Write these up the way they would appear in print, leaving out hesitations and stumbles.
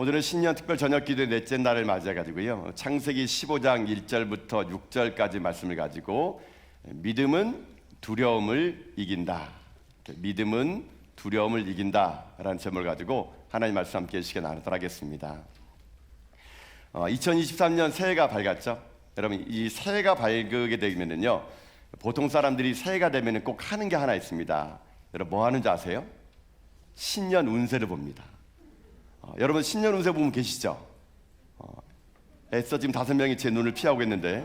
오늘은 신년 특별 저녁 기도의 넷째 날을 맞이해가지고요, 창세기 15장 1절부터 6절까지 말씀을 가지고 믿음은 두려움을 이긴다, 믿음은 두려움을 이긴다라는 제목을 가지고 하나님 말씀 함께 시간 나누도록 하겠습니다. 2023년 새해가 밝았죠. 여러분, 이 새해가 밝게 되면은요, 보통 사람들이 새해가 되면은 꼭 하는 게 하나 있습니다. 여러분, 뭐 하는지 아세요? 신년 운세를 봅니다. 여러분, 신년 운세 보면 계시죠? 애써 지금 5명이 제 눈을 피하고 있는데,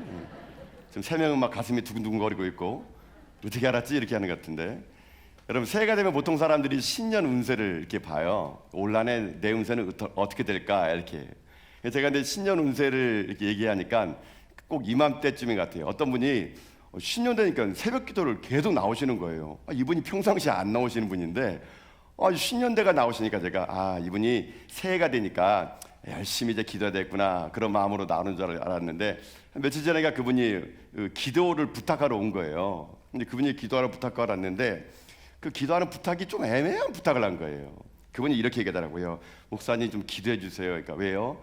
지금 3명은 막 가슴이 두근두근거리고 있고, 어떻게 알았지? 이렇게 하는 것 같은데, 여러분, 새해가 되면 보통 사람들이 신년 운세를 이렇게 봐요. 올 한해 내 운세는 어떻게 될까? 이렇게. 제가 근데 신년 운세를 이렇게 얘기하니까 꼭 이맘때쯤인 것 같아요. 어떤 분이 신년 되니까 새벽 기도를 계속 나오시는 거예요. 이분이 평상시에 안 나오시는 분인데, 신년대가 나오시니까 제가 이분이 새해가 되니까 열심히 이제 기도해야 되겠구나, 그런 마음으로 나오는 줄 알았는데, 며칠 전에 그분이 기도를 부탁하러 온 거예요. 근데 그분이 기도하러 부탁하러 왔는데 그 기도하는 부탁이 좀 애매한 부탁을 한 거예요. 그분이 이렇게 얘기하더라고요. 목사님 좀 기도해 주세요. 그러니까 왜요?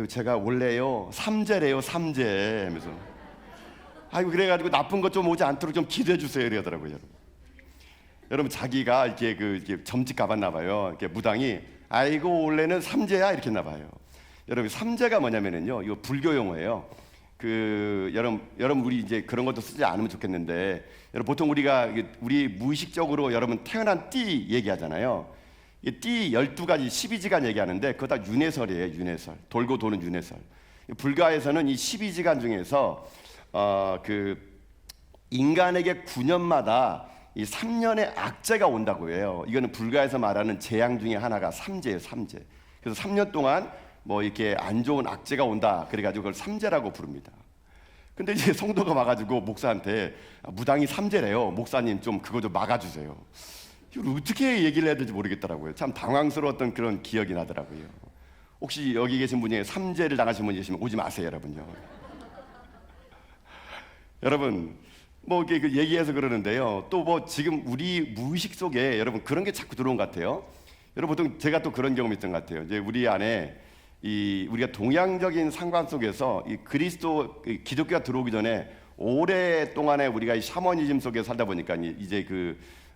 제가 원래요 삼재래요, 삼재 하면서 그래가지고 나쁜 것 좀 오지 않도록 좀 기도해 주세요 이러더라고요. 여러분, 자기가 이렇게 점집 가봤나 봐요. 이렇게 무당이 원래는 삼재야 이렇게 했나 봐요. 여러분, 삼재가 뭐냐면은요, 이거 불교 용어예요. 여러분 우리 이제 그런 것도 쓰지 않으면 좋겠는데, 여러분 보통 우리 무의식적으로 여러분 태어난 띠 얘기하잖아요. 이 띠 12가지 12지간 얘기하는데 그거 다 윤회설이에요. 윤회설. 돌고 도는 윤회설. 불가에서는 이 12지간 중에서 인간에게 9년마다 이 3년의 악재가 온다고 해요. 이거는 불가에서 말하는 재앙 중에 하나가 삼재예요, 삼재. 그래서 3년 동안 이렇게 안 좋은 악재가 온다, 그래가지고 그걸 삼재라고 부릅니다. 근데 이제 성도가 와가지고 목사한테 무당이 삼재래요, 목사님 좀 그거 좀 막아주세요. 이걸 어떻게 얘기를 해야 될지 모르겠더라고요. 참 당황스러웠던 그런 기억이 나더라고요. 혹시 여기 계신 분 중에 삼재를 당하신 분 계시면 오지 마세요, 여러분요. 여러분, 이렇게 얘기해서 그러는데요, 또 지금 우리 무의식 속에 여러분 그런 게 자꾸 들어온 것 같아요. 여러분, 보통 제가 또 그런 경험이 있던 것 같아요. 이제 우리 안에 우리가 동양적인 상관 속에서 이 기독교가 들어오기 전에 오랫동안에 우리가 이 샤머니즘 속에 살다 보니까 이제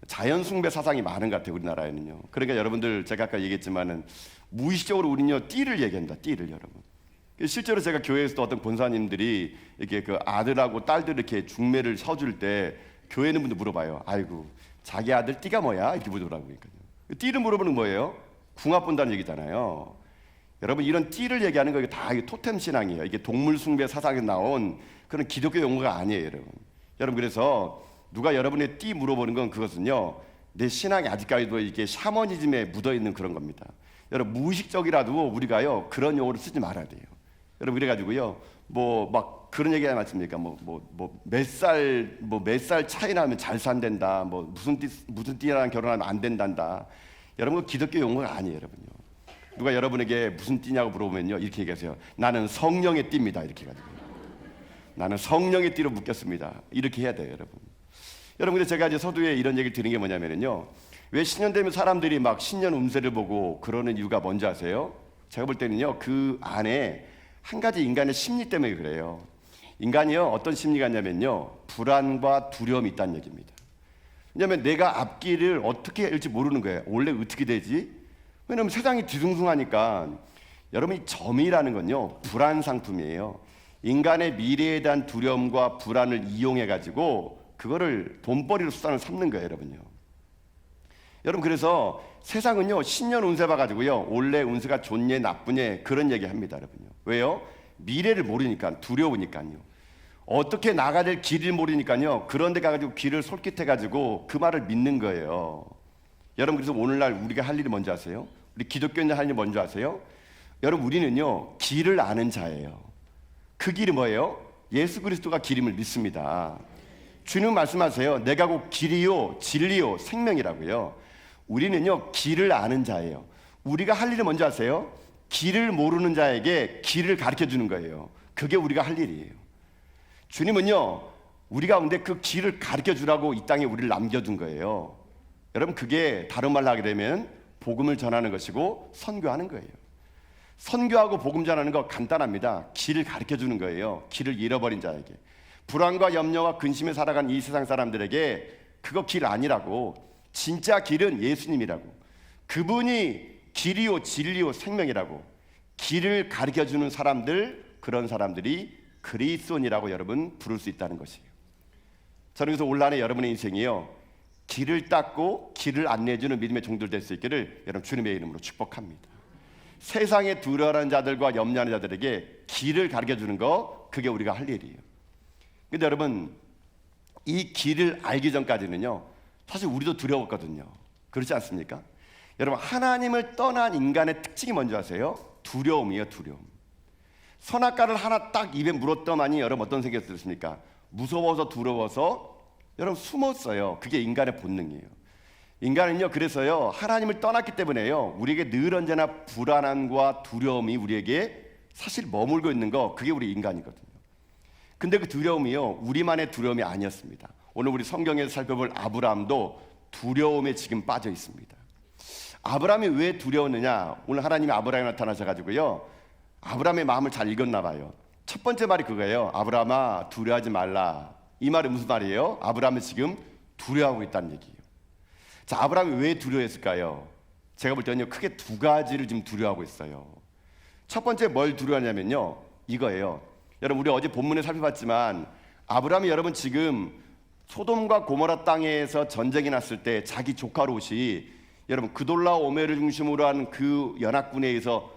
자연 숭배 사상이 많은 것 같아요, 우리나라에는요. 그러니까 여러분들, 제가 아까 얘기했지만은 무의식적으로 우리는요 띠를 얘기합니다. 띠를. 여러분, 실제로 제가 교회에서도 어떤 권사님들이 이렇게 아들하고 딸들 이렇게 중매를 서줄 때 교회 있는 분들 물어봐요. 자기 아들 띠가 뭐야? 이렇게 물어보라고. 띠를 물어보는 뭐예요? 궁합 본다는 얘기잖아요. 여러분, 이런 띠를 얘기하는 거 다 토템 신앙이에요. 이게 동물 숭배 사상에 나온 그런 기독교 용어가 아니에요, 여러분. 그래서 누가 여러분의 띠 물어보는 건 그것은요, 내 신앙이 아직까지도 이게 샤머니즘에 묻어 있는 그런 겁니다. 여러분, 무의식적이라도 우리가요 그런 용어를 쓰지 말아야 돼요. 여러분, 그래가지고요 막 그런 얘기 하지 않습니까? 몇 살 차이 나면 잘 산댄다, 무슨 띠랑 결혼하면 안 된단다. 여러분, 기독교 용어가 아니에요, 여러분요. 누가 여러분에게 무슨 띠냐고 물어보면요, 이렇게 얘기하세요. 나는 성령의 띠입니다. 이렇게 해가지고, 나는 성령의 띠로 묶였습니다. 이렇게 해야 돼요, 여러분. 여러분, 근데 제가 이제 서두에 이런 얘기를 드린 게 뭐냐면요, 왜 신년 되면 사람들이 막 신년 운세를 보고 그러는 이유가 뭔지 아세요? 제가 볼 때는요, 그 안에 한 가지 인간의 심리 때문에 그래요. 인간이요, 어떤 심리가 있냐면요, 불안과 두려움이 있다는 얘기입니다. 왜냐하면 내가 앞길을 어떻게 해야 할지 모르는 거예요. 원래 어떻게 되지? 왜냐하면 세상이 뒤숭숭하니까. 여러분, 이 점이라는 건요 불안 상품이에요. 인간의 미래에 대한 두려움과 불안을 이용해가지고 그거를 돈벌이로 수단을 삼는 거예요, 여러분요. 여러분, 그래서 세상은요 신년 운세 봐가지고요 원래 운세가 좋냐 나쁘냐 그런 얘기 합니다, 여러분요. 왜요? 미래를 모르니까, 두려우니까요. 어떻게 나가야 될 길을 모르니까요 그런 데 가가지고 귀를 솔깃해가지고 그 말을 믿는 거예요. 여러분, 그래서 오늘날 우리가 할 일이 뭔지 아세요? 우리 기독교인들 할 일이 뭔지 아세요? 여러분, 우리는요 길을 아는 자예요. 그 길이 뭐예요? 예수 그리스도가 길임을 믿습니다. 주님 말씀하세요. 내가 곧 길이요 진리요 생명이라고요. 우리는요 길을 아는 자예요. 우리가 할 일이 뭔지 아세요? 길을 모르는 자에게 길을 가르쳐 주는 거예요. 그게 우리가 할 일이에요. 주님은요 우리 가운데 그 길을 가르쳐 주라고 이 땅에 우리를 남겨둔 거예요. 여러분, 그게 다른 말로 하게 되면 복음을 전하는 것이고 선교하는 거예요. 선교하고 복음 전하는 거 간단합니다. 길을 가르쳐 주는 거예요. 길을 잃어버린 자에게. 불안과 염려와 근심에 살아간 이 세상 사람들에게 그거 길 아니라고. 진짜 길은 예수님이라고. 그분이 길이요 진리요 생명이라고. 길을 가르쳐 주는 사람들, 그런 사람들이 그리스도인이라고 여러분 부를 수 있다는 것이에요. 저는 그래서 올 한해 여러분의 인생이요, 길을 닦고 길을 안내해주는 믿음의 종들 될 수 있기를 여러분 주님의 이름으로 축복합니다. 세상에 두려워하는 자들과 염려하는 자들에게 길을 가르쳐주는 거, 그게 우리가 할 일이에요. 근데 여러분, 이 길을 알기 전까지는요, 사실 우리도 두려웠거든요. 그렇지 않습니까? 여러분, 하나님을 떠난 인간의 특징이 뭔지 아세요? 두려움이에요. 두려움. 선악과를 하나 딱 입에 물었더만이 여러분 어떤 생각이 들었습니까? 무서워서 두려워서 여러분 숨었어요. 그게 인간의 본능이에요. 인간은요, 그래서요, 하나님을 떠났기 때문에요, 우리에게 늘 언제나 불안함과 두려움이 우리에게 사실 머물고 있는 거, 그게 우리 인간이거든요. 근데 그 두려움이요, 우리만의 두려움이 아니었습니다. 오늘 우리 성경에서 살펴볼 아브라함도 두려움에 지금 빠져 있습니다. 아브라함이 왜 두려웠느냐? 오늘 하나님이 아브라함에 나타나셔가지고요, 아브라함의 마음을 잘 읽었나 봐요. 첫 번째 말이 그거예요. 아브라함아, 두려워하지 말라. 이 말이 무슨 말이에요? 아브라함은 지금 두려워하고 있다는 얘기예요. 자, 아브라함이 왜 두려워했을까요? 제가 볼 때는요, 크게 두 가지를 지금 두려워하고 있어요. 첫 번째 뭘 두려워하냐면요, 이거예요. 여러분, 우리 어제 본문에 살펴봤지만 아브라함이 여러분 지금 소돔과 고모라 땅에서 전쟁이 났을 때 자기 조카 롯이 여러분 그돌라오메를 중심으로 한 그 연합군에 의해서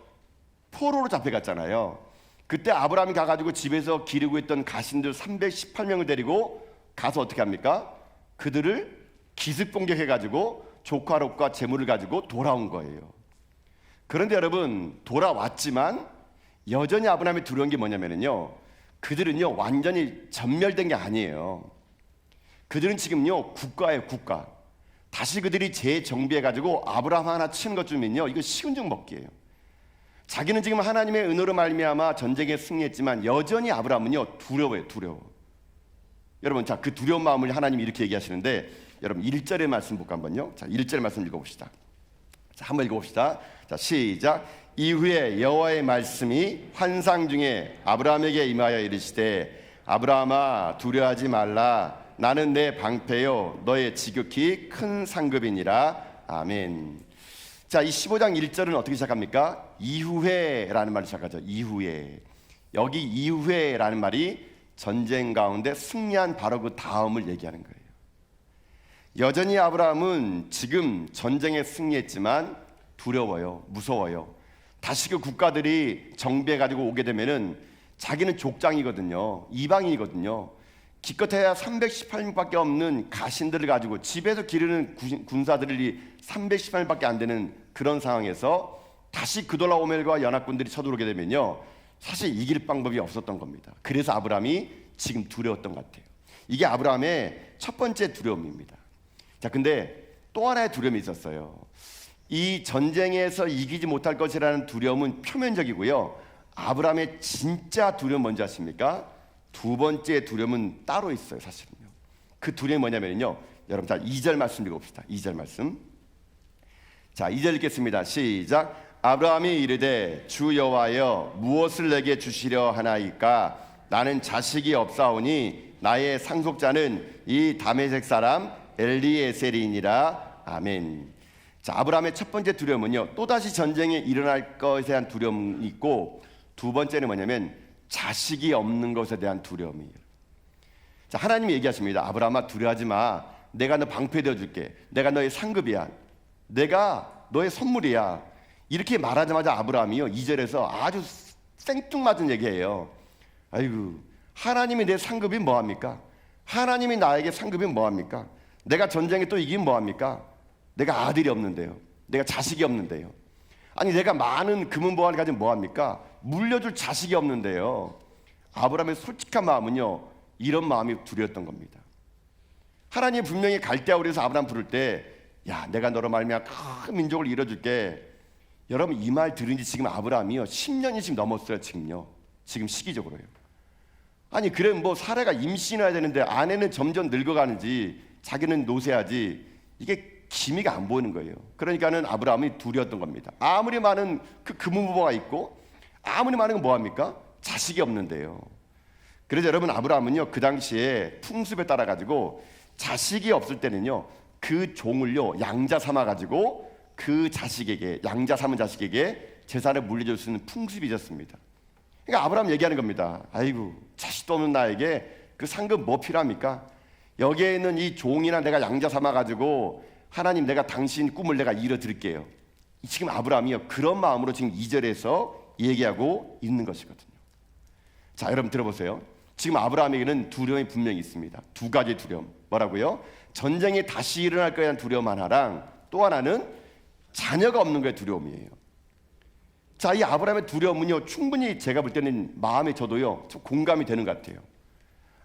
포로로 잡혀갔잖아요. 그때 아브라함이 가가지고 집에서 기르고 있던 가신들 318명을 데리고 가서 어떻게 합니까? 그들을 기습 공격해가지고 조카 롯과 재물을 가지고 돌아온 거예요. 그런데 여러분, 돌아왔지만 여전히 아브라함이 두려운 게 뭐냐면요, 그들은요 완전히 전멸된 게 아니에요. 그들은 지금요 국가예요, 국가. 다시 그들이 재정비해가지고 아브라함 하나 치는 것쯤은요, 이거 쉬운 중 먹기예요. 자기는 지금 하나님의 은혜로 말미암아 전쟁에 승리했지만 여전히 아브라함은요 두려워요, 두려워. 여러분, 자, 그 두려운 마음을 하나님이 이렇게 얘기하시는데, 여러분 1절의 말씀 볼까 한번요. 자, 1절 말씀 읽어봅시다. 자, 한번 읽어봅시다. 자, 시작. 이후에 여호와의 말씀이 환상 중에 아브라함에게 임하여 이르시되, 아브라함아, 두려워하지 말라. 나는 내 방패요 너의 지극히 큰 상급이니라. 아멘. 자, 이 15장 1절은 어떻게 시작합니까? 이후에라는 말을 시작하죠. 이후에. 여기 이후에라는 말이 전쟁 가운데 승리한 바로 그 다음을 얘기하는 거예요. 여전히 아브라함은 지금 전쟁에 승리했지만 두려워요, 무서워요. 다시 그 국가들이 정비해가지고 오게 되면은 자기는 족장이거든요, 이방인이거든요. 기껏해야 318명밖에 없는 가신들을 가지고 집에서 기르는 군사들이 318명밖에 안 되는 그런 상황에서 다시 그돌라오멜과 연합군들이 쳐들어오게 되면요, 사실 이길 방법이 없었던 겁니다. 그래서 아브라함이 지금 두려웠던 것 같아요. 이게 아브라함의 첫 번째 두려움입니다. 자, 근데 또 하나의 두려움이 있었어요. 이 전쟁에서 이기지 못할 것이라는 두려움은 표면적이고요, 아브라함의 진짜 두려움 뭔지 아십니까? 두 번째 두려움은 따로 있어요, 사실은요. 그 두려움이 뭐냐면요, 여러분, 자, 2절 말씀 읽어봅시다. 2절 말씀. 자, 2절 읽겠습니다. 시작. 아브라함이 이르되, 주 여호와여, 무엇을 내게 주시려 하나이까? 나는 자식이 없사오니 나의 상속자는 이 다메섹 사람 엘리에셀이니라. 아멘. 자, 아브라함의 첫 번째 두려움은요, 또다시 전쟁이 일어날 것에 대한 두려움이 있고, 두 번째는 뭐냐면 자식이 없는 것에 대한 두려움이에요. 자, 하나님이 얘기하십니다. 아브라함아, 두려워하지 마. 내가 너 방패 되어줄게. 내가 너의 상급이야. 내가 너의 선물이야. 이렇게 말하자마자 아브라함이요, 2절에서 아주 생뚱맞은 얘기예요. 아이고, 하나님이 내 상급이 뭐합니까? 하나님이 나에게 상급이 뭐합니까? 내가 전쟁에 또 이기면 뭐합니까? 내가 아들이 없는데요, 내가 자식이 없는데요. 아니, 내가 많은 금은보화를 가지면 뭐합니까? 물려줄 자식이 없는데요. 아브라함의 솔직한 마음은요, 이런 마음이 두려웠던 겁니다. 하나님 분명히 갈대아우르 에서 아브라함 부를 때, 야, 내가 너로 말미암아 큰 민족을 이뤄줄게. 여러분, 이 말 들은 지 지금 아브라함이요 10년이 지금 넘었어요. 지금 시기적으로요. 아니, 그래 뭐 사례가 임신해야 되는데 아내는 점점 늙어가는지 자기는 노쇠하지, 이게 기미가 안 보이는 거예요. 그러니까는 아브라함이 두려웠던 겁니다. 아무리 많은 그 금은보화가 있고 아무리 많은 건 뭐합니까? 자식이 없는데요. 그래서 여러분, 아브라함은요 그 당시에 풍습에 따라 가지고 자식이 없을 때는요 그 종을요 양자 삼아 가지고 그 자식에게, 양자 삼은 자식에게 재산을 물려줄 수 있는 풍습이 있었습니다. 그러니까 아브라함 얘기하는 겁니다. 아이고, 자식도 없는 나에게 그 상급 뭐 필요합니까? 여기에 있는 이 종이나 내가 양자 삼아 가지고 하나님, 내가 당신 꿈을 내가 이뤄 드릴게요. 지금 아브라함이요 그런 마음으로 지금 2절에서 얘기하고 있는 것이거든요. 자, 여러분 들어보세요. 지금 아브라함에게는 두려움이 분명히 있습니다. 두 가지 두려움. 뭐라고요? 전쟁이 다시 일어날 거에 대한 두려움 하나랑 또 하나는 자녀가 없는 거에 두려움이에요. 자, 이 아브라함의 두려움은요 충분히 제가 볼 때는 마음에 저도요 좀 공감이 되는 것 같아요.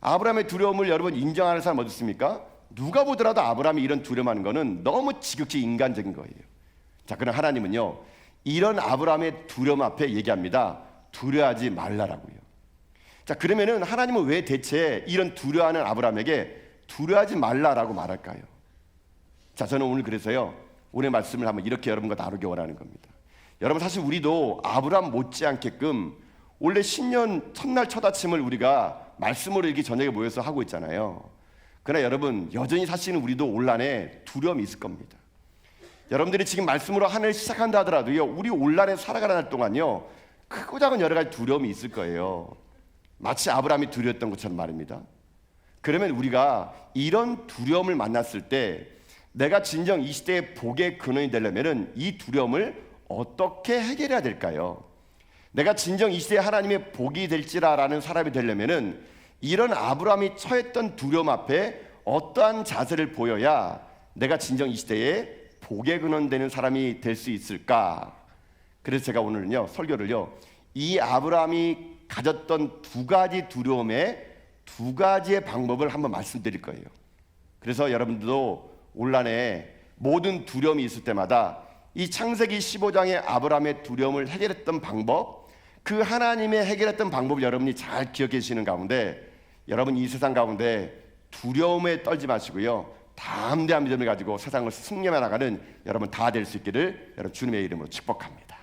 아브라함의 두려움을 여러분 인정하는 사람 어디 있습니까? 누가 보더라도 아브라함이 이런 두려움하는 거는 너무 지극히 인간적인 거예요. 자, 그럼 하나님은요 이런 아브라함의 두려움 앞에 얘기합니다. 두려워하지 말라라고요. 자, 그러면은 하나님은 왜 대체 이런 두려워하는 아브라함에게 두려워하지 말라라고 말할까요? 자, 저는 오늘 그래서요 오늘 말씀을 한번 이렇게 여러분과 나누기 원하는 겁니다. 여러분, 사실 우리도 아브라함 못지않게끔 원래 신년 첫날 첫 아침을 우리가 말씀으로 이렇게 저녁에 모여서 하고 있잖아요. 그러나 여러분, 여전히 사실은 우리도 올 한해 두려움이 있을 겁니다. 여러분들이 지금 말씀으로 한 해를 시작한다 하더라도요 우리 올 한해 살아가는 날 동안요 크고 작은 여러 가지 두려움이 있을 거예요. 마치 아브라함이 두려웠던 것처럼 말입니다. 그러면 우리가 이런 두려움을 만났을 때 내가 진정 이 시대의 복의 근원이 되려면 이 두려움을 어떻게 해결해야 될까요? 내가 진정 이 시대에 하나님의 복이 될지라라는 사람이 되려면 이런 아브라함이 처했던 두려움 앞에 어떠한 자세를 보여야 내가 진정 이 시대에 복의 근원 되는 사람이 될 수 있을까? 그래서 제가 오늘은요 설교를요 이 아브라함이 가졌던 두 가지 두려움의 두 가지의 방법을 한번 말씀드릴 거예요. 그래서 여러분들도 올 한해 모든 두려움이 있을 때마다 이 창세기 15장의 아브라함의 두려움을 해결했던 방법, 그 하나님의 해결했던 방법을 여러분이 잘 기억해 주시는 가운데 여러분 이 세상 가운데 두려움에 떨지 마시고요 담대한 믿음을 가지고 세상을 승리해 나가는 여러분 다 될 수 있기를 여러분 주님의 이름으로 축복합니다.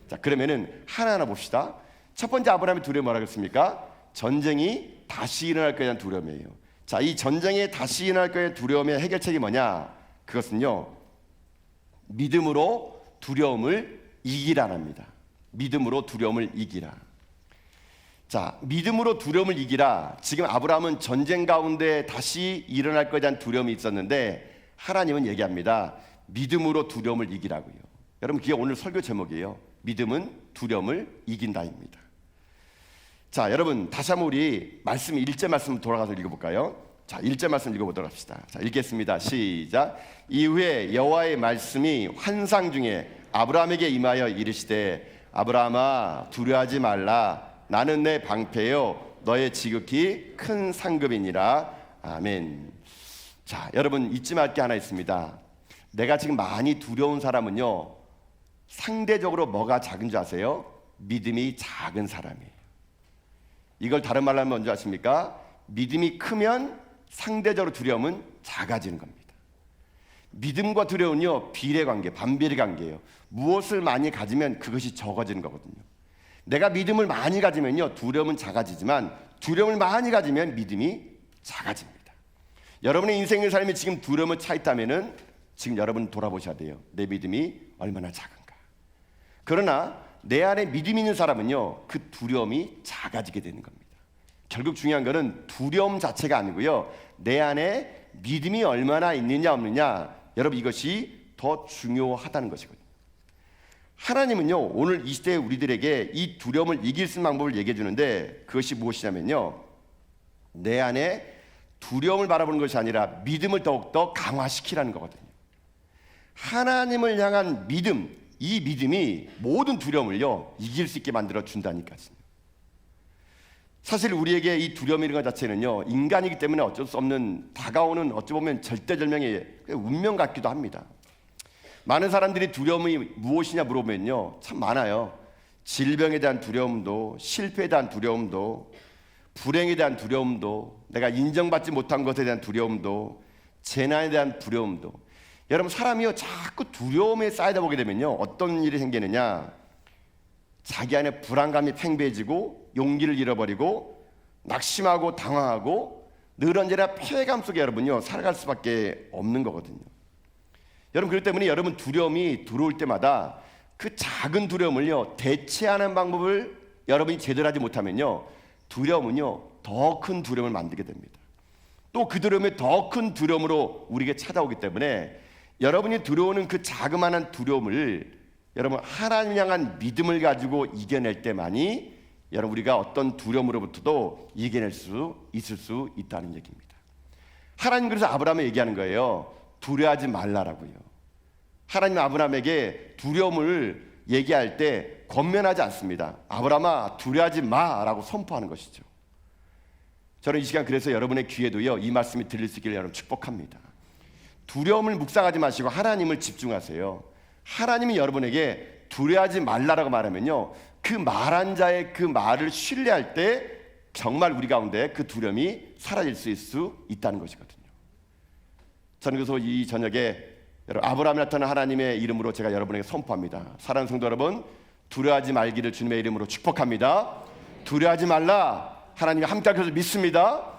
자, 그러면은 하나하나 봅시다. 첫 번째 아브라함의 두려움이 뭐라고 했습니까? 전쟁이 다시 일어날 거에 대한 두려움이에요. 자, 이 전쟁이 다시 일어날 거에 대한 두려움의 해결책이 뭐냐? 그것은요 믿음으로 두려움을 이기라랍니다. 믿음으로 두려움을 이기라. 자, 믿음으로 두려움을 이기라. 지금 아브라함은 전쟁 가운데 다시 일어날 거에 대한 두려움이 있었는데 하나님은 얘기합니다. 믿음으로 두려움을 이기라고요. 여러분, 그게 오늘 설교 제목이에요. 믿음은 두려움을 이긴다입니다. 자, 여러분 다시 한번 우리 말씀 1절 말씀 돌아가서 읽어볼까요? 자, 1절 말씀 읽어보도록 합시다. 자, 읽겠습니다. 시작. 이후에 여호와의 말씀이 환상 중에 아브라함에게 임하여 이르시되 아브라함아 두려워하지 말라. 나는 내 방패요 너의 지극히 큰 상급이니라. 아멘. 자, 여러분 잊지 말 게 하나 있습니다. 내가 지금 많이 두려운 사람은요 상대적으로 뭐가 작은 줄 아세요? 믿음이 작은 사람이에요. 이걸 다른 말로 하면 뭔지 아십니까? 믿음이 크면 상대적으로 두려움은 작아지는 겁니다. 믿음과 두려움은요 비례관계, 반비례 관계예요. 무엇을 많이 가지면 그것이 적어지는 거거든요. 내가 믿음을 많이 가지면요 두려움은 작아지지만 두려움을 많이 가지면 믿음이 작아집니다. 여러분의 인생의 삶이 지금 두려움을 차 있다면은 지금 여러분 돌아보셔야 돼요. 내 믿음이 얼마나 작은가. 그러나 내 안에 믿음이 있는 사람은요 그 두려움이 작아지게 되는 겁니다. 결국 중요한 것은 두려움 자체가 아니고요 내 안에 믿음이 얼마나 있느냐 없느냐, 여러분 이것이 더 중요하다는 것이거든요. 하나님은요 오늘 이 시대에 우리들에게 이 두려움을 이길 수 있는 방법을 얘기해 주는데 그것이 무엇이냐면요 내 안에 두려움을 바라보는 것이 아니라 믿음을 더욱더 강화시키라는 거거든요. 하나님을 향한 믿음, 이 믿음이 모든 두려움을요 이길 수 있게 만들어 준다니까요. 사실 우리에게 이 두려움이라는 것 자체는요 인간이기 때문에 어쩔 수 없는 다가오는 어찌 보면 절대절명의 운명 같기도 합니다. 많은 사람들이 두려움이 무엇이냐 물어보면요 참 많아요. 질병에 대한 두려움도, 실패에 대한 두려움도, 불행에 대한 두려움도, 내가 인정받지 못한 것에 대한 두려움도, 재난에 대한 두려움도, 여러분, 사람이요 자꾸 두려움에 쌓이다 보게 되면요 어떤 일이 생기느냐, 자기 안에 불안감이 팽배해지고 용기를 잃어버리고 낙심하고 당황하고 늘 언제나 피해감 속에 여러분요 살아갈 수밖에 없는 거거든요. 여러분, 그렇기 때문에 여러분 두려움이 들어올 때마다 그 작은 두려움을요 대체하는 방법을 여러분이 제대로 하지 못하면요 두려움은요 더 큰 두려움을 만들게 됩니다. 또 그 두려움이 더 큰 두려움으로 우리에게 찾아오기 때문에 여러분이 들어오는 그 자그마한 두려움을 여러분 하나님 향한 믿음을 가지고 이겨낼 때만이 여러분 우리가 어떤 두려움으로부터도 이겨낼 수 있을 수 있다는 얘기입니다. 하나님 그래서 아브라함에 얘기하는 거예요. 두려워하지 말라라고요. 하나님 아브라함에게 두려움을 얘기할 때 권면하지 않습니다. 아브라함아 두려워하지 마라고 선포하는 것이죠. 저는 이 시간 그래서 여러분의 귀에도요 이 말씀이 들릴 수 있기를 여러분 축복합니다. 두려움을 묵상하지 마시고 하나님을 집중하세요. 하나님이 여러분에게 두려워하지 말라라고 말하면요 그 말한 자의 그 말을 신뢰할 때 정말 우리 가운데 그 두려움이 사라질 수 있다는 것이거든요. 저는 그래서 이 저녁에 여러분 아브라함에 나타난 하나님의 이름으로 제가 여러분에게 선포합니다. 사랑하는 성도 여러분, 두려워하지 말기를 주님의 이름으로 축복합니다. 두려워하지 말라. 하나님이 함께하셔서 믿습니다.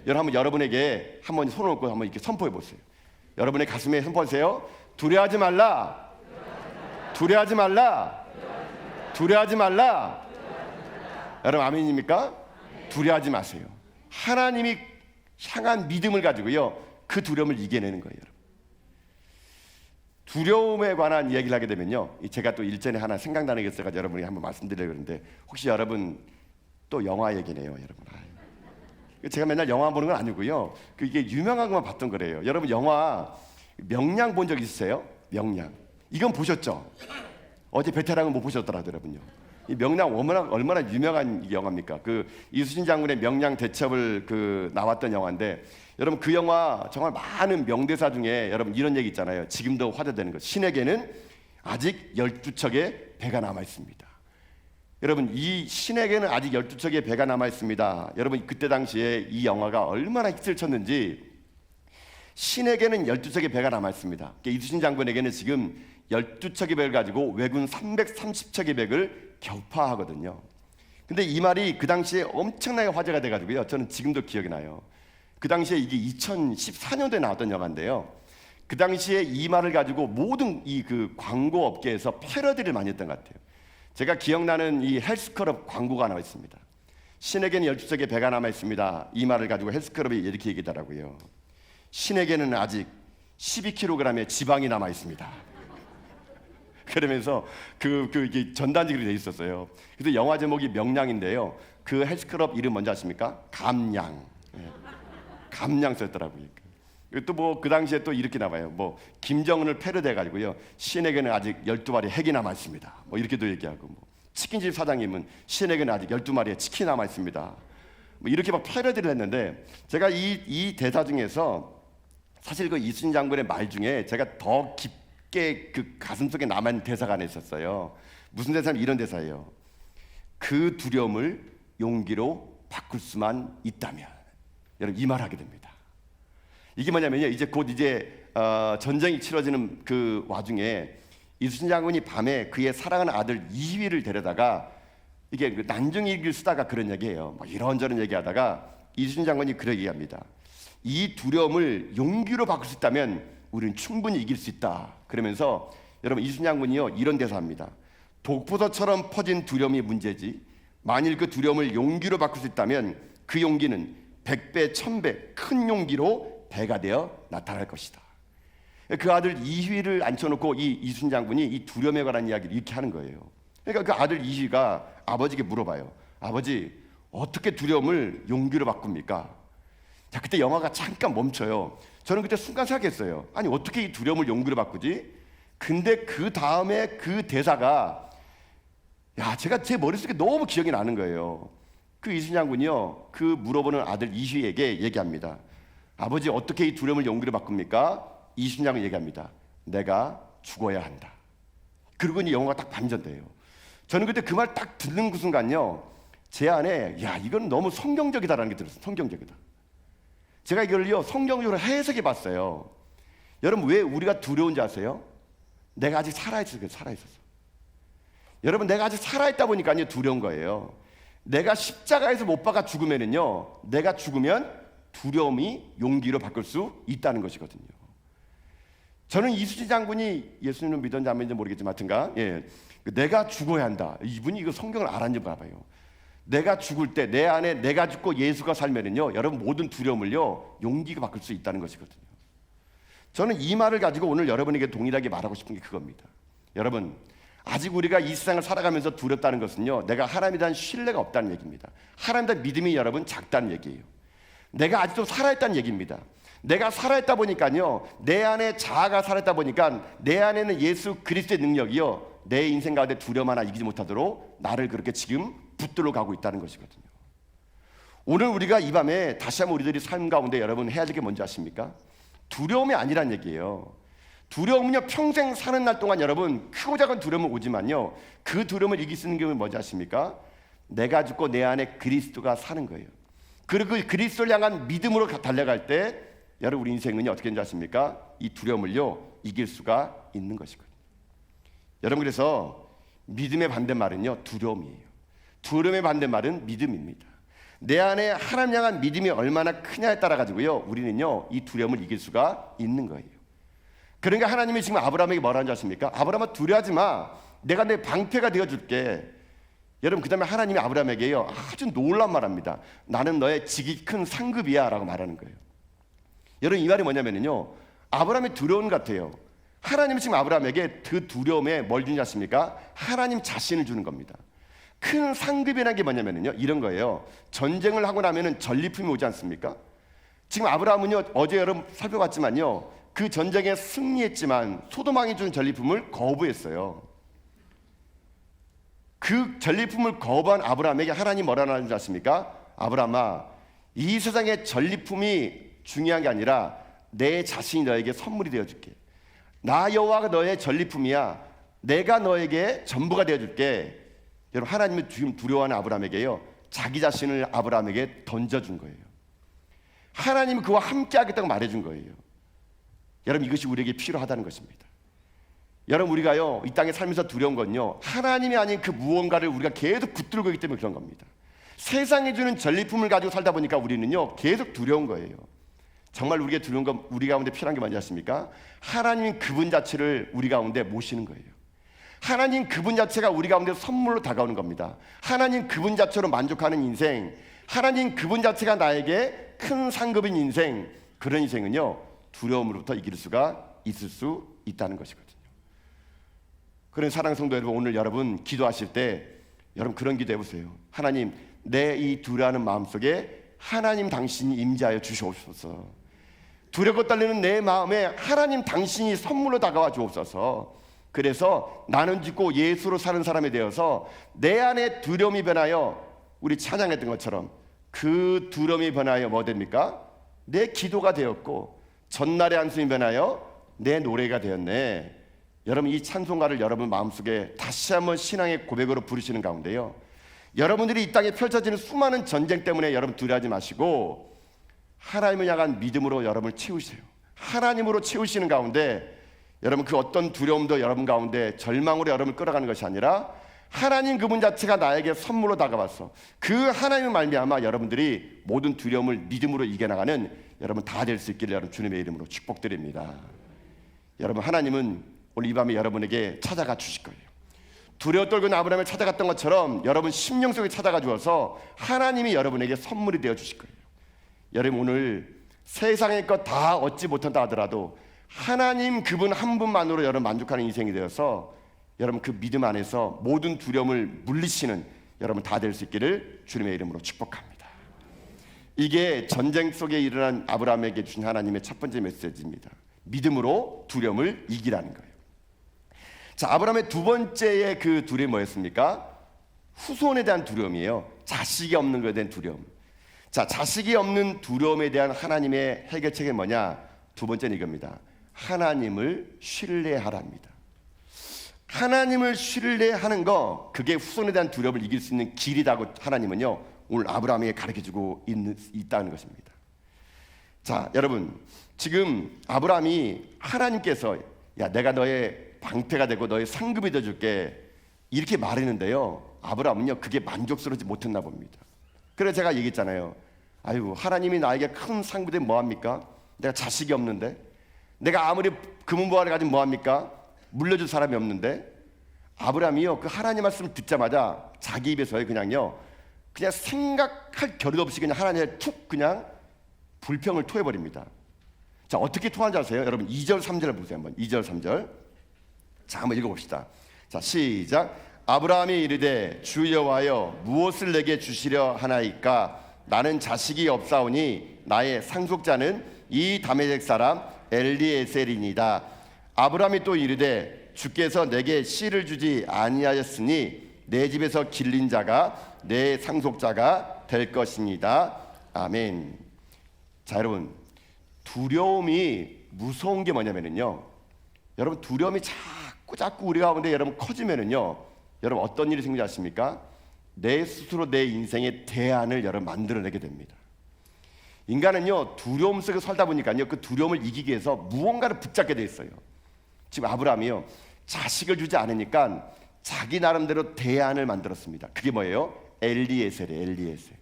여러분 한번 여러분에게 한번 손을 얹고 한번 이렇게 선포해 보세요. 여러분의 가슴에 선포하세요. 두려워하지 말라. 두려워하지 말라. 두려워하지 말라. 여러분 아멘입니까? 두려워하지 마세요. 하나님이 향한 믿음을 가지고요 그 두려움을 이겨내는 거예요. 여러분. 두려움에 관한 이야기를 하게 되면요 제가 또 일전에 하나 생각나는 게 있어가지고 여러분이 한번 말씀드리려고 그러는데, 혹시 여러분 또 영화 얘기네요 여러분. 제가 맨날 영화 보는 건 아니고요 이게 유명한 것만 봤던 거래요. 여러분 영화 명량 본 적 있으세요? 명량 이건 보셨죠? 어제 베테랑은 못 보셨더라고요 여러분요. 이 명량 얼마나 유명한 영화입니까? 그 이순신 장군의 명량 대첩을 그 나왔던 영화인데, 여러분 그 영화 정말 많은 명대사 중에 여러분 이런 얘기 있잖아요. 지금도 화제되는 것. 신에게는 아직 12척의 배가 남아 있습니다. 여러분 이 신에게는 아직 12척의 배가 남아 있습니다. 여러분 그때 당시에 이 영화가 얼마나 히트를 쳤는지, 신에게는 12척의 배가 남아 있습니다. 이순신 장군에게는 지금 12척의 배를 가지고 왜군 330척의 배를 격파하거든요. 근데 이 말이 그 당시에 엄청나게 화제가 돼가지고요 저는 지금도 기억이 나요. 그 당시에 이게 2014년도에 나왔던 영화인데요, 그 당시에 이 말을 가지고 모든 이 그 광고 업계에서 패러디를 많이 했던 것 같아요. 제가 기억나는 이 헬스클럽 광고가 나와 있습니다. 신에게는 12척의 배가 남아 있습니다. 이 말을 가지고 헬스클럽이 이렇게 얘기하더라고요. 신에게는 아직 12kg의 지방이 남아 있습니다. 그러면서 이게 전단지로 돼 있었어요. 그래서 영화 제목이 명량인데요. 그 헬스클럽 이름 뭔지 아십니까? 감량. 감량 썼더라고요. 또 뭐 그 당시에 또 이렇게 나와요. 뭐 김정은을 패러디해 가지고요. 신에게는 아직 12마리 핵이 남아 있습니다. 뭐 이렇게도 얘기하고, 뭐 치킨집 사장님은 신에게는 아직 12마리의 치킨이 남아 있습니다. 뭐 이렇게 막 패러디를 했는데, 제가 이 대사 중에서 사실 그 이순신 장군의 말 중에 제가 더 깊게 그 가슴속에 남은 대사가 하나 있었어요. 무슨 대사는 이런 대사예요. 그 두려움을 용기로 바꿀 수만 있다면. 여러분 이 말 하게 됩니다. 이게 뭐냐면요, 이제 곧 전쟁이 치러지는 그 와중에 이순신 장군이 밤에 그의 사랑하는 아들 이휘를 데려다가 이게 그 난중일기를 쓰다가 그런 얘기예요. 뭐 이런저런 얘기하다가 이순신 장군이 그렇게 얘기합니다. 이 두려움을 용기로 바꿀 수 있다면 우리는 충분히 이길 수 있다. 그러면서 여러분 이순신 장군이요 이런 대사합니다. 독포도처럼 퍼진 두려움이 문제지, 만일 그 두려움을 용기로 바꿀 수 있다면 그 용기는 100배, 1000배 큰 용기로 배가 되어 나타날 것이다. 그 아들 이휘를 앉혀놓고 이 이순신 장군이 이 두려움에 관한 이야기를 이렇게 하는 거예요. 그러니까 그 아들 이휘가 아버지에게 물어봐요. 아버지, 어떻게 두려움을 용기로 바꿉니까? 자, 그때 영화가 잠깐 멈춰요. 저는 그때 순간 생각했어요. 아니 어떻게 이 두려움을 용기로 바꾸지? 근데 그 다음에 그 대사가 제가 제 머릿속에 너무 기억이 나는 거예요. 그 이순신 장군이요 그 물어보는 아들 이휘에게 얘기합니다. 아버지, 어떻게 이 두려움을 용기로 바꿉니까? 이순신 장군이 얘기합니다. 내가 죽어야 한다. 그리고 이 영화가 딱 반전돼요. 저는 그때 그 말 딱 듣는 그 순간요 제 안에 이건 너무 성경적이다라는 게 들었어요. 성경적이다. 제가 이걸요 성경적으로 해석해 봤어요. 여러분 왜 우리가 두려운지 아세요? 내가 아직 살아있어서. 여러분 내가 아직 살아있다 보니까 두려운 거예요. 내가 십자가에서 못 박아 죽으면은요, 내가 죽으면 두려움이 용기로 바꿀 수 있다는 것이거든요. 저는 이수지 장군이 예수님을 믿었는지 안 믿는지 모르겠지만 하여튼가, 내가 죽어야 한다. 이분이 이거 성경을 알았는가 봐요. 내가 죽을 때 내 안에 내가 죽고 예수가 살면은요, 여러분 모든 두려움을요 용기가 바꿀 수 있다는 것이거든요. 저는 이 말을 가지고 오늘 여러분에게 동일하게 말하고 싶은 게 그겁니다. 여러분, 아직 우리가 이 세상을 살아가면서 두렵다는 것은요, 내가 하나님에 대한 신뢰가 없다는 얘기입니다. 하나님에 대한 믿음이 여러분 작다는 얘기예요. 내가 아직도 살아있다는 얘기입니다. 내가 살아있다 보니까요, 내 안에 자아가 살아있다 보니까 내 안에는 예수 그리스도의 능력이요, 내 인생 가운데 두려움 하나 이기지 못하도록 나를 그렇게 지금 붙들어 가고 있다는 것이거든요. 오늘 우리가 이 밤에 다시 한번 우리들이 삶 가운데 여러분 해야 될 게 뭔지 아십니까? 두려움이 아니란 얘기예요. 두려움은요, 평생 사는 날 동안 여러분 크고 작은 두려움은 오지만요, 그 두려움을 이길 수 있는 게 뭔지 아십니까? 내가 죽고 내 안에 그리스도가 사는 거예요. 그리고 그 그리스도를 향한 믿음으로 달려갈 때 여러분 우리 인생은 어떻게 되는지 아십니까? 이 두려움을요 이길 수가 있는 것이거든요. 여러분, 그래서 믿음의 반대말은요 두려움이에요. 두려움의 반대말은 믿음입니다. 내 안에 하나님 향한 믿음이 얼마나 크냐에 따라 가지고요, 우리는요 이 두려움을 이길 수가 있는 거예요. 그러니까 하나님이 지금 아브라함에게 뭐라 하는지 아십니까? 아브라함아, 두려워하지 마. 내가 내 방패가 되어줄게. 여러분, 그 다음에 하나님이 아브라함에게요 아주 놀라운 말합니다. 나는 너의 지극히 큰 상급이야 라고 말하는 거예요. 여러분, 이 말이 뭐냐면요, 아브라함이 두려운 것 같아요. 하나님이 지금 아브라함에게 그 두려움에 뭘 주냐 하십니까? 하나님 자신을 주는 겁니다. 큰 상급이라는 게 뭐냐면요, 이런 거예요. 전쟁을 하고 나면은 전리품이 오지 않습니까? 지금 아브라함은요, 어제 여러분 살펴봤지만요, 그 전쟁에 승리했지만 소돔왕이 준 전리품을 거부했어요. 그 전리품을 거부한 아브라함에게 하나님 뭐라 하는지 아십니까? 아브라함아, 이 세상의 전리품이 중요한 게 아니라 내 자신이 너에게 선물이 되어줄게. 나 여호와가 너의 전리품이야. 내가 너에게 전부가 되어줄게. 여러분, 하나님이 지금 두려워하는 아브라함에게요, 자기 자신을 아브라함에게 던져준 거예요. 하나님이 그와 함께 하겠다고 말해준 거예요. 여러분, 이것이 우리에게 필요하다는 것입니다. 여러분, 우리가요 이 땅에 살면서 두려운 건요, 하나님이 아닌 그 무언가를 우리가 계속 붙들고 있기 때문에 그런 겁니다. 세상이 주는 전리품을 가지고 살다 보니까 우리는요 계속 두려운 거예요. 정말 우리에게 두려운 건, 우리 가운데 필요한 게 뭔지 아십니까? 하나님 그분 자체를 우리 가운데 모시는 거예요. 하나님 그분 자체가 우리 가운데 선물로 다가오는 겁니다. 하나님 그분 자체로 만족하는 인생, 하나님 그분 자체가 나에게 큰 상급인 인생, 그런 인생은요 두려움으로부터 이길 수가 있을 수 있다는 것이거든요. 그런 사랑하는 성도 여러분, 오늘 여러분 기도하실 때 여러분 그런 기도 해보세요. 하나님, 내 이 두려워하는 마음속에 하나님 당신이 임재하여 주시옵소서. 두렵고 떨리는 내 마음에 하나님 당신이 선물로 다가와 주옵소서. 그래서 나는 죽고 예수로 사는 사람이 되어서 내 안에 두려움이 변하여, 우리 찬양했던 것처럼 그 두려움이 변하여 뭐 됩니까? 내 기도가 되었고 전날의 한숨이 변하여 내 노래가 되었네. 여러분, 이 찬송가를 여러분 마음속에 다시 한번 신앙의 고백으로 부르시는 가운데요, 여러분들이 이 땅에 펼쳐지는 수많은 전쟁 때문에 여러분 두려워하지 마시고 하나님을 향한 믿음으로 여러분을 채우세요. 하나님으로 채우시는 가운데 여러분 그 어떤 두려움도 여러분 가운데 절망으로 여러분을 끌어가는 것이 아니라 하나님 그분 자체가 나에게 선물로 다가와서 그 하나님의 말미암아 여러분들이 모든 두려움을 믿음으로 이겨나가는 여러분 다 될 수 있기를 여러분 주님의 이름으로 축복드립니다. 여러분, 하나님은 오늘 이 밤에 여러분에게 찾아가 주실 거예요. 두려워 떨고 아브라함을 찾아갔던 것처럼 여러분 심령 속에 찾아가 주어서 하나님이 여러분에게 선물이 되어 주실 거예요. 여러분, 오늘 세상의 것 다 얻지 못한다 하더라도 하나님 그분 한 분만으로 여러분 만족하는 인생이 되어서 여러분 그 믿음 안에서 모든 두려움을 물리치는 여러분 다 될 수 있기를 주님의 이름으로 축복합니다. 이게 전쟁 속에 일어난 아브라함에게 주신 하나님의 첫 번째 메시지입니다. 믿음으로 두려움을 이기라는 거예요. 자, 아브라함의 두 번째의 그 두려움이 뭐였습니까? 후손에 대한 두려움이에요. 자식이 없는 것에 대한 두려움. 자, 자식이 없는 두려움에 대한 하나님의 해결책이 뭐냐? 두 번째는 이겁니다. 하나님을 신뢰하랍니다. 하나님을 신뢰하는 거, 그게 후손에 대한 두려움을 이길 수 있는 길이라고 하나님은요 오늘 아브라함에게 가르쳐주고 있다는 것입니다. 자, 여러분, 지금 아브라함이 하나님께서 야, 내가 너의 방패가 되고 너의 상급이 되어줄게 이렇게 말했는데요, 아브라함은요 그게 만족스럽지 못했나 봅니다. 그래서 제가 얘기했잖아요. 아이고, 하나님이 나에게 큰 상급이 되면 뭐합니까? 내가 자식이 없는데, 내가 아무리 금은보화를 가지면 뭐합니까? 물려줄 사람이 없는데. 아브라함이요 그 하나님 말씀을 듣자마자 자기 입에서 그냥 생각할 겨를도 없이 그냥 하나님에 툭 그냥 불평을 토해버립니다. 자, 어떻게 토한지 아세요? 여러분 2절 3절을 보세요. 한번 2절 3절. 자, 한번 읽어봅시다. 자, 시작. 아브라함이 이르되 주 여호와여 무엇을 내게 주시려 하나이까? 나는 자식이 없사오니 나의 상속자는 이 다메섹 사람 엘리에셀이니이다. 아브라함이 또 이르되 주께서 내게 씨를 주지 아니하였으니 내 집에서 길린 자가 내 상속자가 될 것입니다. 아멘. 자, 여러분, 두려움이 무서운 게 뭐냐면요, 여러분 두려움이 자꾸 우리 가운데 여러분 커지면은요, 여러분 어떤 일이 생기지 아십니까? 내 스스로 내 인생의 대안을 여러분 만들어내게 됩니다. 인간은요 두려움 속에 살다 보니까요 그 두려움을 이기기 위해서 무언가를 붙잡게 돼 있어요. 지금 아브라함이요 자식을 주지 않으니까 자기 나름대로 대안을 만들었습니다. 그게 뭐예요? 엘리에셀이에요. 엘리에셀.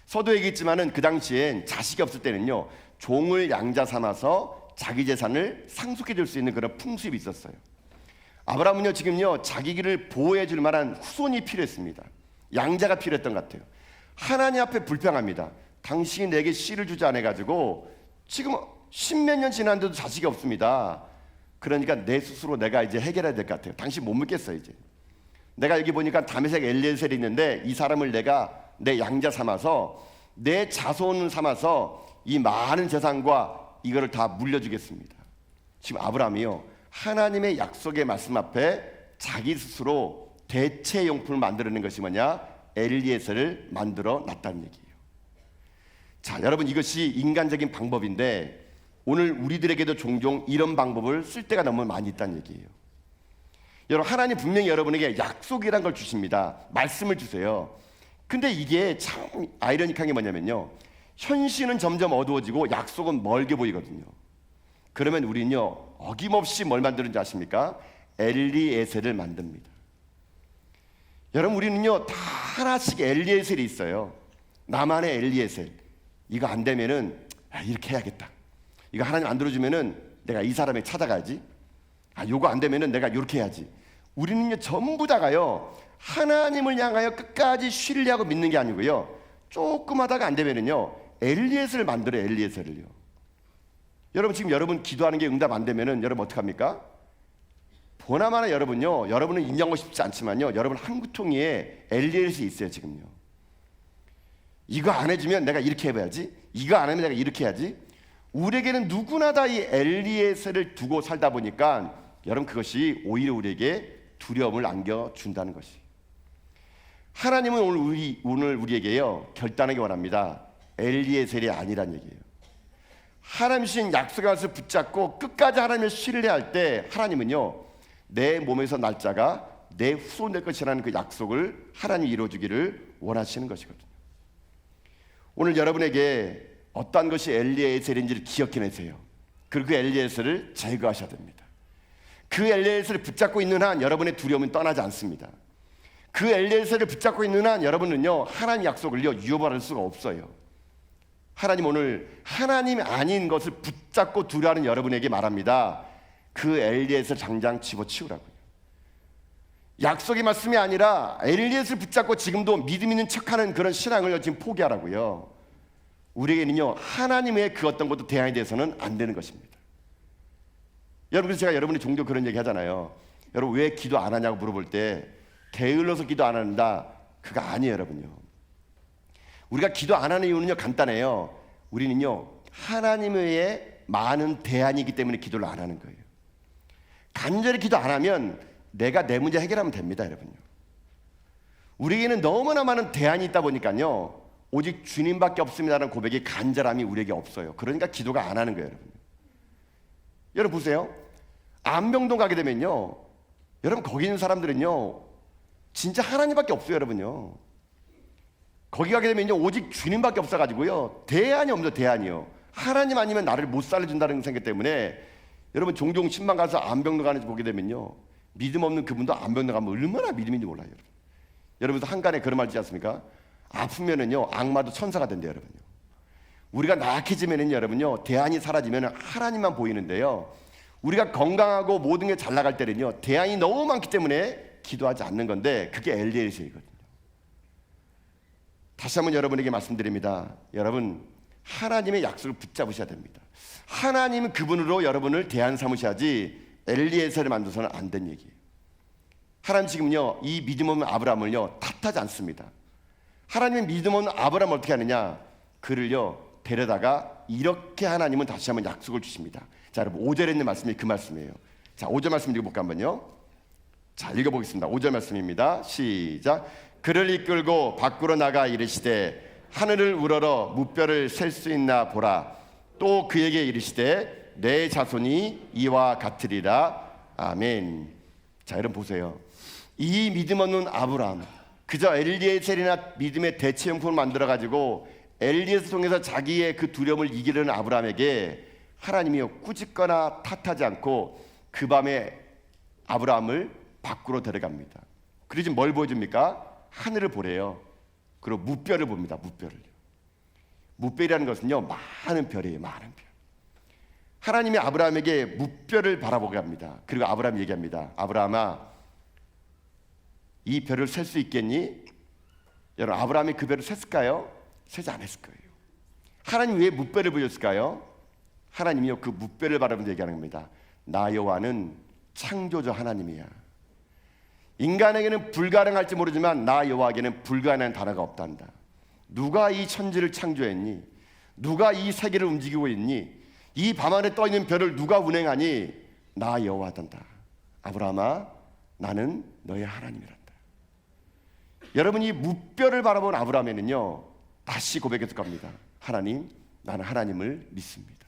서도 얘기했지만은 그 당시엔 자식이 없을 때는요 종을 양자 삼아서 자기 재산을 상속해 줄 수 있는 그런 풍습이 있었어요. 아브라함은요 지금요 자기 길을 보호해 줄 만한 후손이 필요했습니다. 양자가 필요했던 것 같아요. 하나님 앞에 불평합니다. 당신이 내게 씨를 주지 않아 가지고 지금 10몇 년 지났는데도 자식이 없습니다. 그러니까 내 스스로 내가 이제 해결해야 될 것 같아요. 당신 못 믿겠어요. 이제 내가 여기 보니까 다메섹 엘리에셀이 있는데 이 사람을 내가 내 양자 삼아서 내 자손 삼아서 이 많은 재산과 이거를 다 물려주겠습니다. 지금 아브라함이요 하나님의 약속의 말씀 앞에 자기 스스로 대체 용품을 만들어낸 것이 뭐냐? 엘리에셀을 만들어 놨다는 얘기예요. 자, 여러분 이것이 인간적인 방법인데 오늘 우리들에게도 종종 이런 방법을 쓸 때가 너무 많이 있다는 얘기예요. 여러분 하나님 분명히 여러분에게 약속이란 걸 주십니다. 말씀을 주세요. 근데 이게 참 아이러니한 게 뭐냐면요, 현실은 점점 어두워지고 약속은 멀게 보이거든요. 그러면 우리는요 어김없이 뭘 만드는지 아십니까? 엘리에셀을 만듭니다. 여러분 우리는요 다 하나씩 엘리에셀이 있어요. 나만의 엘리에셀. 이거 안 되면은 이렇게 해야겠다. 이거 하나님 안 들어주면은 내가 이 사람에 찾아가야지. 요거 안 되면은 내가 이렇게 해야지. 우리는요 전부 다가요 하나님을 향하여 끝까지 신뢰하고 믿는 게 아니고요, 조금 하다가 안 되면은요 엘리에셀을 만들어요. 엘리에셀을요. 여러분 지금 여러분 기도하는 게 응답 안 되면은 여러분 어떡합니까? 보나마나 여러분요, 여러분은 인정하고 싶지 않지만요, 여러분 한구통이에 엘리에셀이 있어요. 지금요. 이거 안 해주면 내가 이렇게 해봐야지. 이거 안 하면 내가 이렇게 해야지. 우리에게는 누구나 다 이 엘리에셀을 두고 살다 보니까 여러분 그것이 오히려 우리에게 두려움을 안겨준다는 것이. 하나님은 오늘 우리에게요 결단하기 원합니다. 엘리에셀이 아니란 얘기예요. 하나님이신 약속의 말씀을 붙잡고 끝까지 하나님을 신뢰할 때 하나님은요 내 몸에서 날짜가 내 후손 될 것이라는 그 약속을 하나님이 이루어주기를 원하시는 것이거든요. 오늘 여러분에게 어떠한 것이 엘리에셀인지를 기억해내세요. 그리고 그 엘리에셀을 제거하셔야 됩니다. 그 엘리에셀을 붙잡고 있는 한 여러분의 두려움은 떠나지 않습니다. 그 엘리에셀을 붙잡고 있는 한 여러분은요 하나님 약속을요 유업할 수가 없어요. 하나님 오늘 하나님이 아닌 것을 붙잡고 두려워하는 여러분에게 말합니다. 그 엘리에셀 당장 집어치우라고요. 약속의 말씀이 아니라 엘리에셀을 붙잡고 지금도 믿음 있는 척하는 그런 신앙을 지금 포기하라고요. 우리에게는요 하나님의 그 어떤 것도 대안이 돼서는 안 되는 것입니다. 여러분 그래서 제가 여러분이 종종 그런 얘기 하잖아요. 여러분 왜 기도 안 하냐고 물어볼 때 게을러서 기도 안 한다, 그거 아니에요. 여러분요, 우리가 기도 안 하는 이유는요 간단해요. 우리는요 하나님의 많은 대안이기 때문에 기도를 안 하는 거예요. 간절히 기도 안 하면 내가 내 문제 해결하면 됩니다. 여러분요, 우리에게는 너무나 많은 대안이 있다 보니까요 오직 주님밖에 없습니다라는 고백의 간절함이 우리에게 없어요. 그러니까 기도가 안 하는 거예요. 여러분 보세요. 안병동 가게 되면요 여러분 거기 있는 사람들은요 진짜 하나님밖에 없어요. 여러분요, 거기 가게 되면요 오직 주님밖에 없어가지고요 대안이 없어요. 대안이요. 하나님 아니면 나를 못 살려준다는 생각 때문에 여러분 종종 신방 가서 안병동 가는지 보게 되면요 믿음 없는 그분도 안병동 가면 얼마나 믿음인지 몰라요. 여러분도 한간에 그런 말 있지 않습니까? 아프면은요 악마도 천사가 된대요. 여러분요. 우리가 나약해지면은 여러분요 대안이 사라지면 하나님만 보이는데요. 우리가 건강하고 모든 게 잘 나갈 때는요 대안이 너무 많기 때문에 기도하지 않는 건데 그게 엘리에셀이거든요. 다시 한번 여러분에게 말씀드립니다. 여러분 하나님의 약속을 붙잡으셔야 됩니다. 하나님은 그분으로 여러분을 대안 삼으셔야지 엘리에셀을 만들어서는 안 된 얘기예요. 하나님 지금요 이 믿음 없는 아브라함을요 탓하지 않습니다. 하나님의 믿음 없는 아브라함을 어떻게 하느냐, 그를요 데려다가 이렇게 하나님은 다시 한번 약속을 주십니다. 자 여러분 5절에 있는 말씀이 그 말씀이에요. 자 5절 말씀 읽어볼까 한번요. 자 읽어보겠습니다. 5절 말씀입니다. 시작. 그를 이끌고 밖으로 나가 이르시되 하늘을 우러러 무뼈를 셀 수 있나 보라. 또 그에게 이르시되 내 자손이 이와 같으리라. 아멘. 자 여러분 보세요. 이 믿음 없는 아브라함, 그저 엘리에셀이나 믿음의 대체용품을 만들어가지고 엘리에셀 통해서 자기의 그 두려움을 이기려는 아브라함에게 하나님이요 꾸짖거나 탓하지 않고 그 밤에 아브라함을 밖으로 데려갑니다. 그러지 뭘 보여줍니까? 하늘을 보래요. 그리고 무뼈를 봅니다. 무뼈를요. 무뼈라는 것은요 많은 별이에요. 많은 별. 하나님이 아브라함에게 무뼈를 바라보게 합니다. 그리고 아브라함이 얘기합니다. 아브라함아, 이 별을 셀 수 있겠니? 여러분 아브라함이 그 별을 셌을까요? 세지 않았을 거예요. 하나님 왜 무뼈를 보여줬을까요? 하나님이요 그 무뼈를 바라보면서 얘기하는 겁니다. 나 여호와는 창조주 하나님이야. 인간에게는 불가능할지 모르지만 나 여호와에게는 불가능한 단어가 없단다. 누가 이 천지를 창조했니? 누가 이 세계를 움직이고 있니? 이 밤하늘에 떠있는 별을 누가 운행하니? 나 여호와단다. 아브라함아, 나는 너의 하나님이란다. 여러분 이 무뼈를 바라본 아브라함에는요 다시 고백했을 겁니다. 하나님, 나는 하나님을 믿습니다.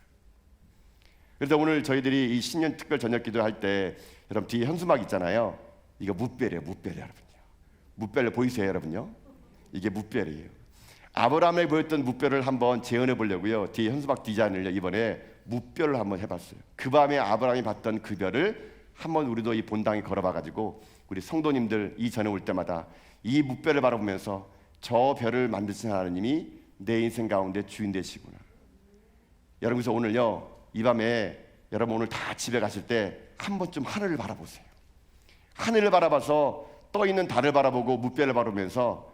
그래서 오늘 저희들이 이 신년 특별 저녁 기도할 때 여러분 뒤에 현수막 있잖아요. 이거 무뼈래요. 무뼈래요 여러분요. 무뼈를 보이세요 여러분요? 이게 무뼈래요. 아브라함에 보였던 무뼈를 한번 재현해 보려고요 뒤에 현수막 디자인을 이번에 무뼈를 한번 해봤어요. 그 밤에 아브라함이 봤던 그 별을 한번 우리도 이 본당에 걸어봐가지고 우리 성도님들 이 전에 올 때마다 이 무뼈를 바라보면서 저 별을 만드신 하나님이 내 인생 가운데 주인 되시구나. 여러분 그래서 오늘요 이 밤에 여러분 오늘 다 집에 가실 때 한 번쯤 하늘을 바라보세요. 하늘을 바라봐서 떠있는 달을 바라보고 무뼈를 바라보면서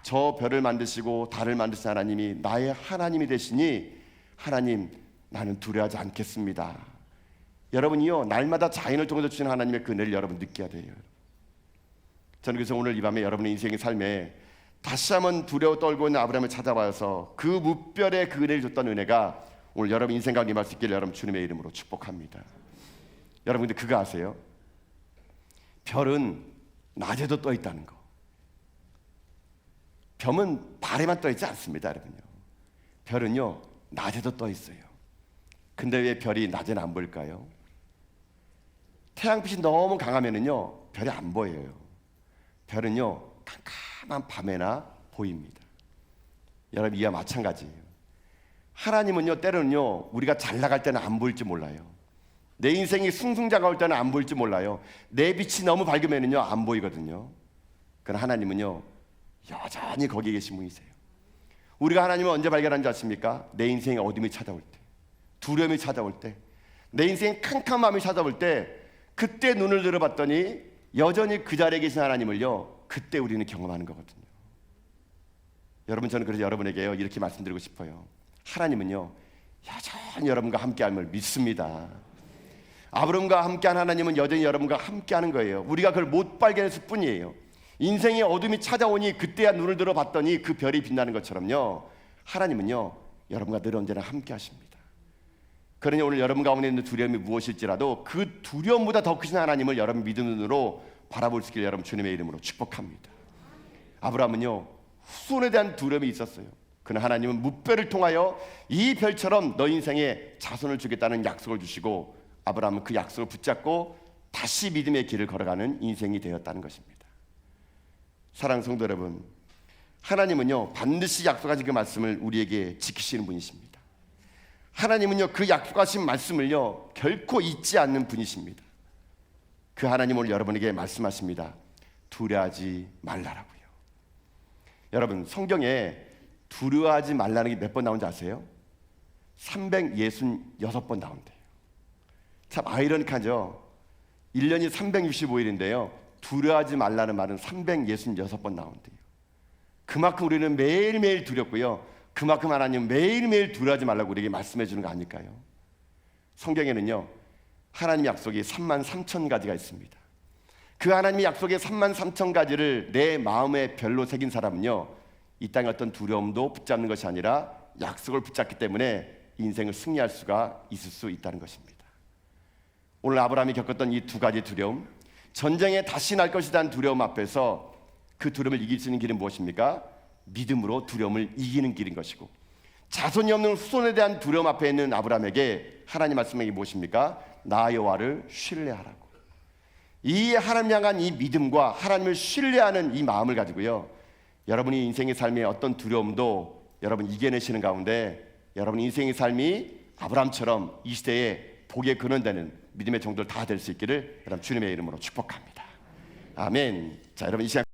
저 별을 만드시고 달을 만드신 하나님이 나의 하나님이 되시니 하나님 나는 두려워하지 않겠습니다. 여러분이요 날마다 자연을 통해서 주시는 하나님의 그 은혜를 여러분 느껴야 돼요. 저는 그래서 오늘 이 밤에 여러분의 인생의 삶에 다시 한번 두려워 떨고 있는 아브라함을 찾아와서 그 무별의 그 은혜를 줬던 은혜가 오늘 여러분 인생 가운데 임할 수 있기를 여러분 주님의 이름으로 축복합니다. 여러분 근데 그거 아세요? 별은 낮에도 떠 있다는 거. 별은 밤에만 떠 있지 않습니다 여러분요. 별은요 낮에도 떠 있어요. 근데 왜 별이 낮에는 안 보일까요? 태양빛이 너무 강하면은요 별이 안 보여요. 별은요 캄캄한 밤에나 보입니다. 여러분 이와 마찬가지예요. 하나님은요 때로는요 우리가 잘 나갈 때는 안 보일지 몰라요. 내 인생이 승승장구할 때는 안 보일지 몰라요. 내 빛이 너무 밝으면은요 안 보이거든요. 그러나 하나님은요 여전히 거기에 계신 분이세요. 우리가 하나님을 언제 발견하는지 아십니까? 내 인생에 어둠이 찾아올 때, 두려움이 찾아올 때, 내 인생에 캄캄함이 찾아올 때, 그때 눈을 들어봤더니 여전히 그 자리에 계신 하나님을요 그때 우리는 경험하는 거거든요. 여러분 저는 그래서 여러분에게요 이렇게 말씀드리고 싶어요. 하나님은요 여전히 여러분과 함께함을 믿습니다. 아브라함과 함께한 하나님은 여전히 여러분과 함께하는 거예요. 우리가 그걸 못 발견했을 뿐이에요. 인생의 어둠이 찾아오니 그때야 눈을 들어봤더니 그 별이 빛나는 것처럼요 하나님은요 여러분과 늘 언제나 함께하십니다. 그러니 오늘 여러분 가운데 있는 두려움이 무엇일지라도 그 두려움보다 더 크신 하나님을 여러분 믿음의 눈으로 바라볼 수 있기를 여러분 주님의 이름으로 축복합니다. 아브라함은요 후손에 대한 두려움이 있었어요. 그러나 하나님은 무뼈를 통하여 이 별처럼 너 인생에 자손을 주겠다는 약속을 주시고 아브라함은 그 약속을 붙잡고 다시 믿음의 길을 걸어가는 인생이 되었다는 것입니다. 사랑하는 성도 여러분, 하나님은요 반드시 약속하신 그 말씀을 우리에게 지키시는 분이십니다. 하나님은요 그 약속하신 말씀을요 결코 잊지 않는 분이십니다. 그 하나님 오늘 여러분에게 말씀하십니다. 두려워하지 말라라고요. 여러분 성경에 두려워하지 말라는 게 몇 번 나온지 아세요? 366번 나온대요. 참 아이러니하죠. 1년이 365일인데요 두려워하지 말라는 말은 366번 나온대요. 그만큼 우리는 매일매일 두렵고요 그만큼 하나님 매일매일 두려워하지 말라고 우리에게 말씀해 주는 거 아닐까요? 성경에는요 하나님 약속이 33,000가지가 있습니다. 그 하나님의 약속의 33,000가지를 내 마음에 별로 새긴 사람은요 이 땅의 어떤 두려움도 붙잡는 것이 아니라 약속을 붙잡기 때문에 인생을 승리할 수가 있을 수 있다는 것입니다. 오늘 아브라함이 겪었던 이 두 가지 두려움, 전쟁에 다시 날 것이라는 두려움 앞에서 그 두려움을 이길 수 있는 길은 무엇입니까? 믿음으로 두려움을 이기는 길인 것이고, 자손이 없는 후손에 대한 두려움 앞에 있는 아브라함에게 하나님 말씀이 무엇입니까? 나 여호와를 신뢰하라고. 이 하나님 향한 이 믿음과 하나님을 신뢰하는 이 마음을 가지고요 여러분이 인생의 삶의 어떤 두려움도 여러분 이겨내시는 가운데 여러분 인생의 삶이 아브라함처럼 이 시대에 복의 근원되는 믿음의 종들 다 될 수 있기를 여러분 주님의 이름으로 축복합니다. 아멘. 자, 여러분 이 시간